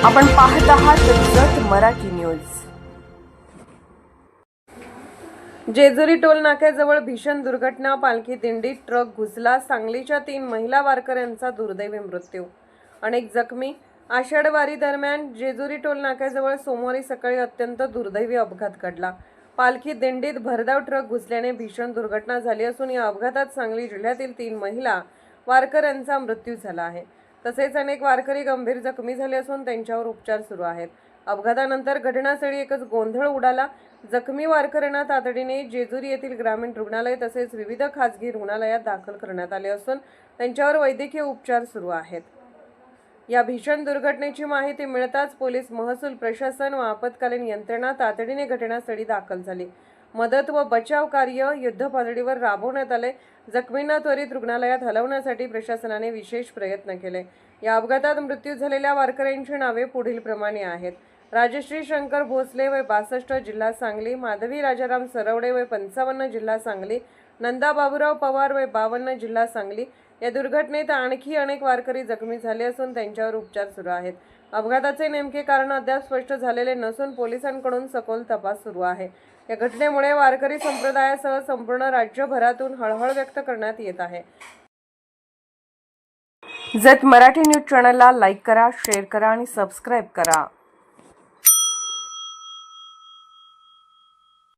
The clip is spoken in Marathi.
आपण पाहत आहात जत मराठी न्यूज। जेजुरी टोल नाक्याजवळ भीषण दुर्घटना, पालखी दिंडीत ट्रक घुसला, सांगलीच्या 3 महिला वारकऱ्यांचा दुर्दैवी मृत्यू, अनेक जखमी। आषाढ वारी दरम्यान जेजुरी टोल नाक्याजवळ सोमवारी सकाळी अत्यंत दुर्दैवी अपघात घडला। पालखी दिंडीत भरधाव ट्रक घुसल्याने भीषण दुर्घटना झाली असून या अपघातात सांगली जिल्ह्यातील 3 महिला वारकऱ्यांचा मृत्यू झाला आहे। तसेच अनेक वारकरी गंभीर जखमी झाले असून त्यांच्यावर उपचार सुरू आहेत। अपघातानंतर घटनास्थळी एकच गोंधळ उडाला। जखमी वारकऱ्यांना तातडीने जेजुरी येथील ग्रामीण रुग्णालय तसेच विविध खासगी रुग्णालयात दाखल करण्यात आले असून त्यांच्यावर वैद्यकीय उपचार सुरू आहेत। या भीषण दुर्घटनेची माहिती मिळताच पोलीस, महसूल प्रशासन व आपत्कालीन यंत्रणा तातडीने घटनास्थळी दाखल झाली। मदत व बचाव कार्य युद्धपातळीवर राबवण्यात आले। जखमींना त्वरित रुग्णालयात हलवण्यासाठी प्रशासनाने विशेष प्रयत्न केले। या अपघातात मृत्यू झालेल्या वारकऱ्यांची नावे पुढील प्रमाणे आहेत: राजश्री शंकर भोसले वय 62 जिल्हा सांगली, माधवी राजाराम सरवडे वय 55 जिल्हा सांगली, नंदा बाबूराव पवार वय 52 जिल्हा सांगली। या दुर्घटनेत आणखी अनेक वारकरी जखमी झाले असून त्यांच्यावर उपचार सुरू आहेत। अपघाताचे नेमके कारण अद्याप स्पष्ट झालेले नसून पोलिसांकडून सखोल तपास सुरू आहे। या घटनेमुळे वारकरी संप्रदायासह संपूर्ण राज्यभरातून हळहळ व्यक्त करण्यात येत आहे। जत मराठी न्यूज चॅनलला लाईक करा, शेअर करा आणि सबस्क्राईब करा।